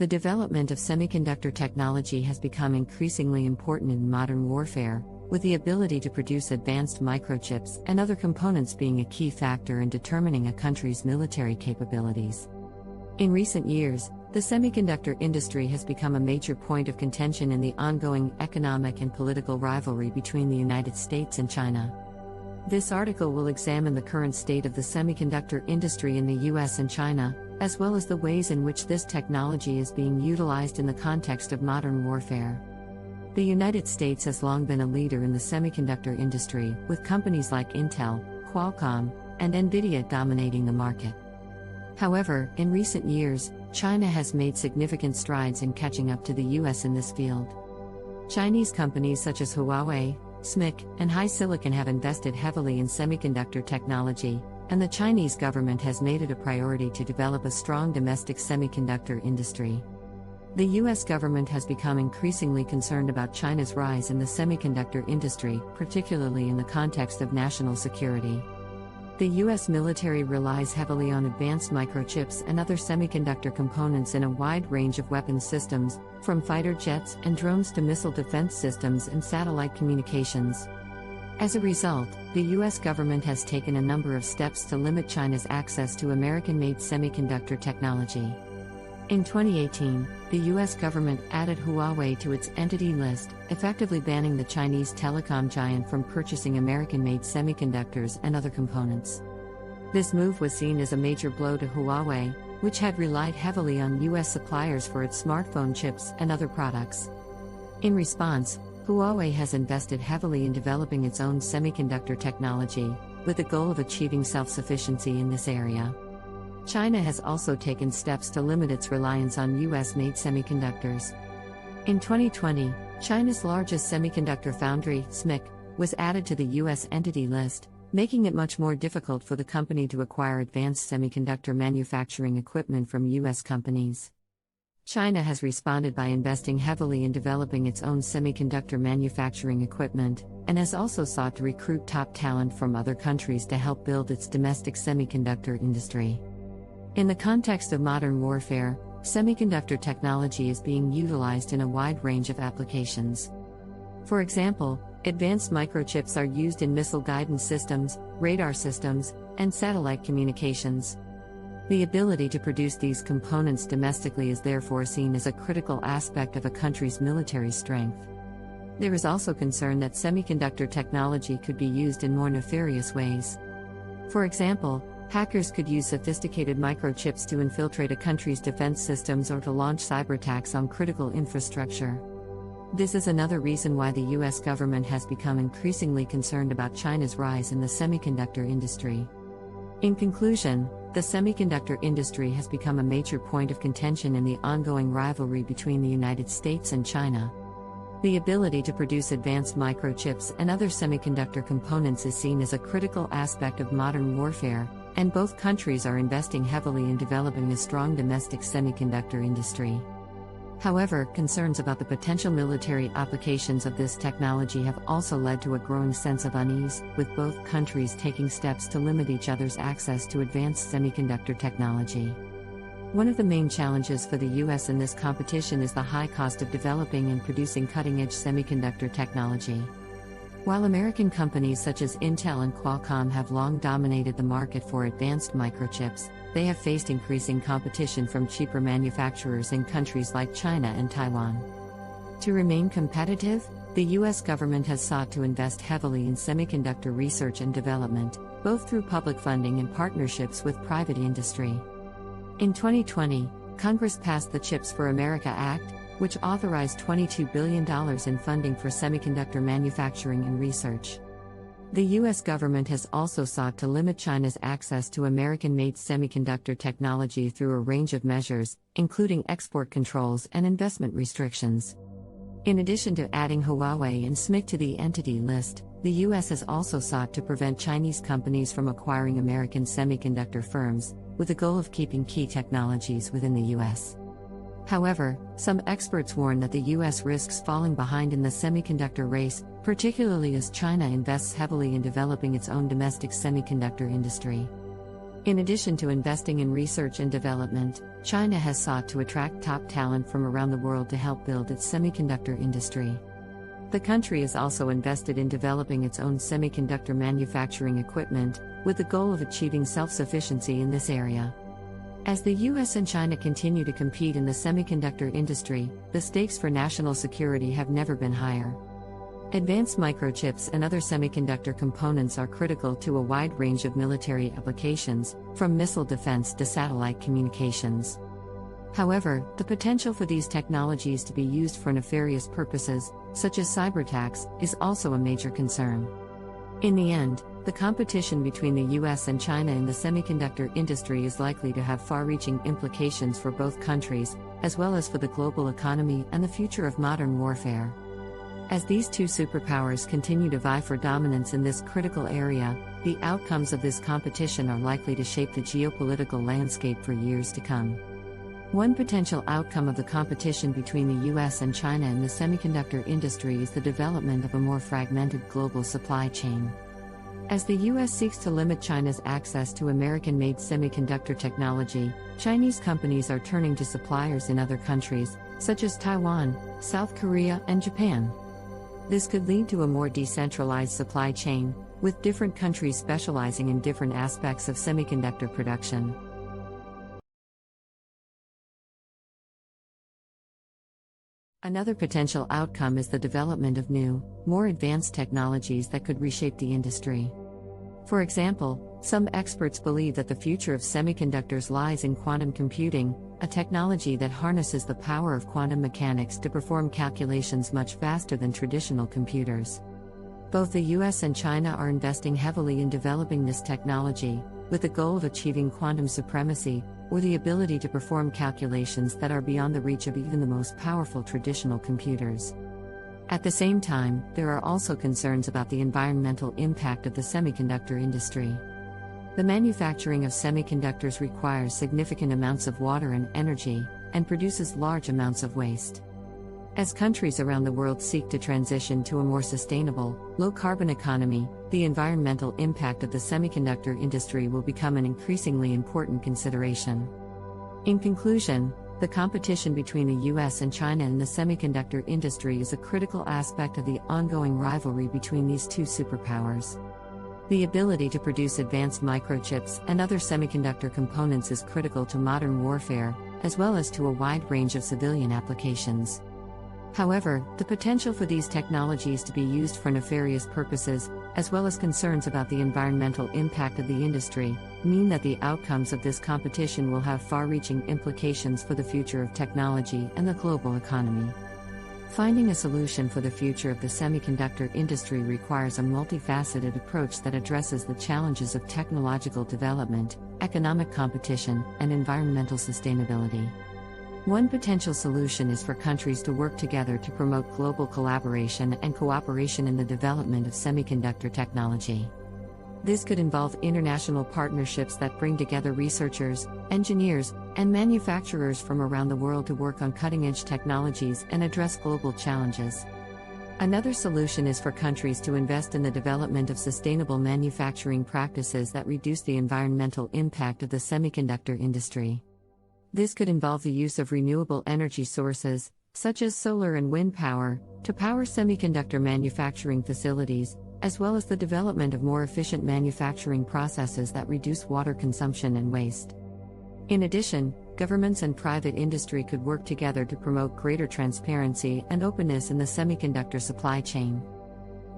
The development of semiconductor technology has become increasingly important in modern warfare, with the ability to produce advanced microchips and other components being a key factor in determining a country's military capabilities. In recent years, the semiconductor industry has become a major point of contention in the ongoing economic and political rivalry between the United States and China. This article will examine the current state of the semiconductor industry in the US and China, as well as the ways in which this technology is being utilized in the context of modern warfare. The United States has long been a leader in the semiconductor industry, with companies like Intel, Qualcomm, and Nvidia dominating the market. However, in recent years, China has made significant strides in catching up to the US in this field. Chinese companies such as Huawei, SMIC, and HiSilicon have invested heavily in semiconductor technology, and the Chinese government has made it a priority to develop a strong domestic semiconductor industry. The US government has become increasingly concerned about China's rise in the semiconductor industry, particularly in the context of national security. The US military relies heavily on advanced microchips and other semiconductor components in a wide range of weapons systems, from fighter jets and drones to missile defense systems and satellite communications. As a result, the US government has taken a number of steps to limit China's access to American-made semiconductor technology. In 2018, the US government added Huawei to its entity list, effectively banning the Chinese telecom giant from purchasing American-made semiconductors and other components. This move was seen as a major blow to Huawei, which had relied heavily on US suppliers for its smartphone chips and other products. In response, Huawei has invested heavily in developing its own semiconductor technology, with the goal of achieving self-sufficiency in this area. China has also taken steps to limit its reliance on US-made semiconductors. In 2020, China's largest semiconductor foundry, SMIC, was added to the US entity list, making it much more difficult for the company to acquire advanced semiconductor manufacturing equipment from US companies. China has responded by investing heavily in developing its own semiconductor manufacturing equipment, and has also sought to recruit top talent from other countries to help build its domestic semiconductor industry. In the context of modern warfare, semiconductor technology is being utilized in a wide range of applications. For example, advanced microchips are used in missile guidance systems, radar systems, and satellite communications. The ability to produce these components domestically is therefore seen as a critical aspect of a country's military strength. There is also concern that semiconductor technology could be used in more nefarious ways. For example, hackers could use sophisticated microchips to infiltrate a country's defense systems or to launch cyberattacks on critical infrastructure. This is another reason why the US government has become increasingly concerned about China's rise in the semiconductor industry. In conclusion, the semiconductor industry has become a major point of contention in the ongoing rivalry between the United States and China. The ability to produce advanced microchips and other semiconductor components is seen as a critical aspect of modern warfare, and both countries are investing heavily in developing a strong domestic semiconductor industry. However, concerns about the potential military applications of this technology have also led to a growing sense of unease, with both countries taking steps to limit each other's access to advanced semiconductor technology. One of the main challenges for the US in this competition is the high cost of developing and producing cutting-edge semiconductor technology. While American companies such as Intel and Qualcomm have long dominated the market for advanced microchips, they have faced increasing competition from cheaper manufacturers in countries like China and Taiwan. To remain competitive, the US government has sought to invest heavily in semiconductor research and development, both through public funding and partnerships with private industry. In 2020, Congress passed the CHIPS for America Act, which authorized $22 billion in funding for semiconductor manufacturing and research. The US government has also sought to limit China's access to American-made semiconductor technology through a range of measures, including export controls and investment restrictions. In addition to adding Huawei and SMIC to the entity list, the US has also sought to prevent Chinese companies from acquiring American semiconductor firms, with the goal of keeping key technologies within the US. However, some experts warn that the US risks falling behind in the semiconductor race, particularly as China invests heavily in developing its own domestic semiconductor industry. In addition to investing in research and development, China has sought to attract top talent from around the world to help build its semiconductor industry. The country is also invested in developing its own semiconductor manufacturing equipment, with the goal of achieving self-sufficiency in this area. As the US and China continue to compete in the semiconductor industry, the stakes for national security have never been higher. Advanced microchips and other semiconductor components are critical to a wide range of military applications, from missile defense to satellite communications. However, the potential for these technologies to be used for nefarious purposes, such as cyberattacks, is also a major concern. In the end, the competition between the US and China in the semiconductor industry is likely to have far-reaching implications for both countries, as well as for the global economy and the future of modern warfare. As these two superpowers continue to vie for dominance in this critical area, the outcomes of this competition are likely to shape the geopolitical landscape for years to come. One potential outcome of the competition between the US and China in the semiconductor industry is the development of a more fragmented global supply chain. As the US seeks to limit China's access to American-made semiconductor technology, Chinese companies are turning to suppliers in other countries, such as Taiwan, South Korea, and Japan. This could lead to a more decentralized supply chain, with different countries specializing in different aspects of semiconductor production. Another potential outcome is the development of new, more advanced technologies that could reshape the industry. For example, some experts believe that the future of semiconductors lies in quantum computing, a technology that harnesses the power of quantum mechanics to perform calculations much faster than traditional computers. Both the US and China are investing heavily in developing this technology, with the goal of achieving quantum supremacy, or the ability to perform calculations that are beyond the reach of even the most powerful traditional computers. At the same time, there are also concerns about the environmental impact of the semiconductor industry. The manufacturing of semiconductors requires significant amounts of water and energy, and produces large amounts of waste. As countries around the world seek to transition to a more sustainable, low-carbon economy, the environmental impact of the semiconductor industry will become an increasingly important consideration. In conclusion, the competition between the US and China in the semiconductor industry is a critical aspect of the ongoing rivalry between these two superpowers. The ability to produce advanced microchips and other semiconductor components is critical to modern warfare, as well as to a wide range of civilian applications. However, the potential for these technologies to be used for nefarious purposes, as well as concerns about the environmental impact of the industry, mean that the outcomes of this competition will have far-reaching implications for the future of technology and the global economy. Finding a solution for the future of the semiconductor industry requires a multifaceted approach that addresses the challenges of technological development, economic competition, and environmental sustainability. One potential solution is for countries to work together to promote global collaboration and cooperation in the development of semiconductor technology. This could involve international partnerships that bring together researchers, engineers, and manufacturers from around the world to work on cutting-edge technologies and address global challenges. Another solution is for countries to invest in the development of sustainable manufacturing practices that reduce the environmental impact of the semiconductor industry. This could involve the use of renewable energy sources, such as solar and wind power, to power semiconductor manufacturing facilities, as well as the development of more efficient manufacturing processes that reduce water consumption and waste. In addition, governments and private industry could work together to promote greater transparency and openness in the semiconductor supply chain.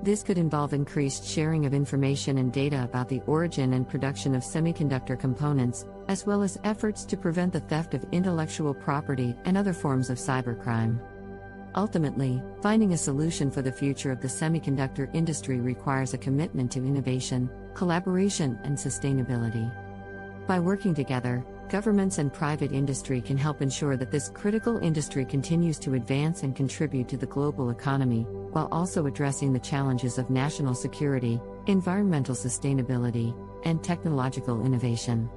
This could involve increased sharing of information and data about the origin and production of semiconductor components, as well as efforts to prevent the theft of intellectual property and other forms of cybercrime. Ultimately, finding a solution for the future of the semiconductor industry requires a commitment to innovation, collaboration, and sustainability. By working together, governments and private industry can help ensure that this critical industry continues to advance and contribute to the global economy, while also addressing the challenges of national security, environmental sustainability, and technological innovation.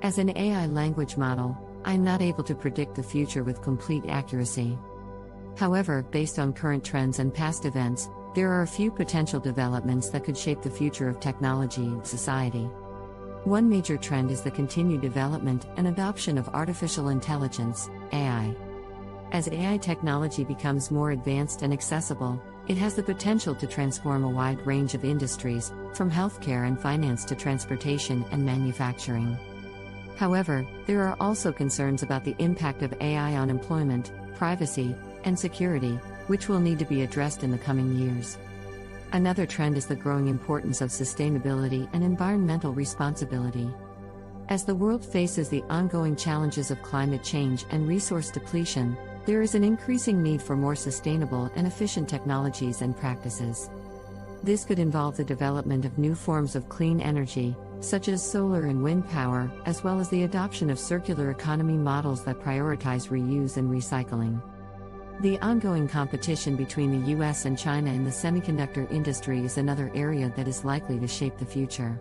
As an AI language model, I'm not able to predict the future with complete accuracy. However, based on current trends and past events, there are a few potential developments that could shape the future of technology and society. One major trend is the continued development and adoption of artificial intelligence, AI. As AI technology becomes more advanced and accessible, it has the potential to transform a wide range of industries, from healthcare and finance to transportation and manufacturing. However, there are also concerns about the impact of AI on employment, privacy, and security, which will need to be addressed in the coming years. Another trend is the growing importance of sustainability and environmental responsibility. As the world faces the ongoing challenges of climate change and resource depletion, there is an increasing need for more sustainable and efficient technologies and practices. This could involve the development of new forms of clean energy, such as solar and wind power, as well as the adoption of circular economy models that prioritize reuse and recycling. The ongoing competition between the US and China in the semiconductor industry is another area that is likely to shape the future.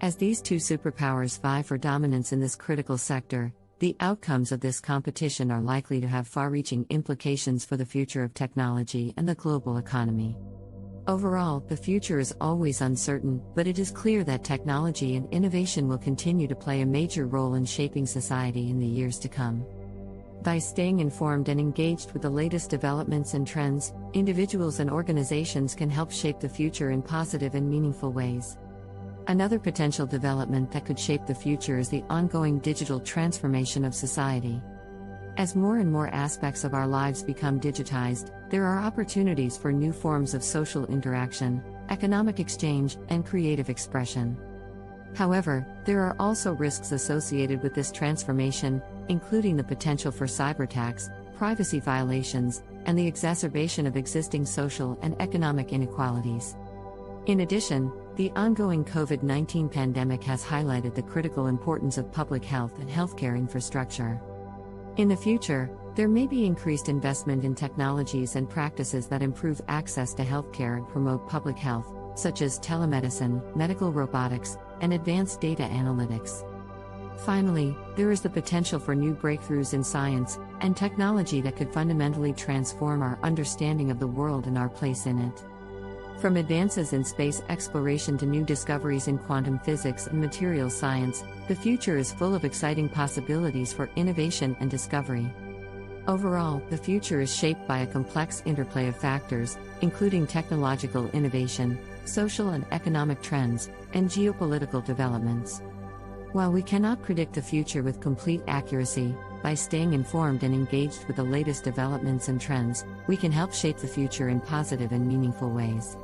As these two superpowers vie for dominance in this critical sector, the outcomes of this competition are likely to have far-reaching implications for the future of technology and the global economy. Overall, the future is always uncertain, but it is clear that technology and innovation will continue to play a major role in shaping society in the years to come. By staying informed and engaged with the latest developments and trends, individuals and organizations can help shape the future in positive and meaningful ways. Another potential development that could shape the future is the ongoing digital transformation of society. As more and more aspects of our lives become digitized, there are opportunities for new forms of social interaction, economic exchange, and creative expression. However, there are also risks associated with this transformation, including the potential for cyberattacks, privacy violations, and the exacerbation of existing social and economic inequalities. In addition, the ongoing COVID-19 pandemic has highlighted the critical importance of public health and healthcare infrastructure. In the future, there may be increased investment in technologies and practices that improve access to healthcare and promote public health, such as telemedicine, medical robotics, and advanced data analytics. Finally, there is the potential for new breakthroughs in science and technology that could fundamentally transform our understanding of the world and our place in it. From advances in space exploration to new discoveries in quantum physics and materials science, the future is full of exciting possibilities for innovation and discovery. Overall, the future is shaped by a complex interplay of factors, including technological innovation, social and economic trends, and geopolitical developments. While we cannot predict the future with complete accuracy, by staying informed and engaged with the latest developments and trends, we can help shape the future in positive and meaningful ways.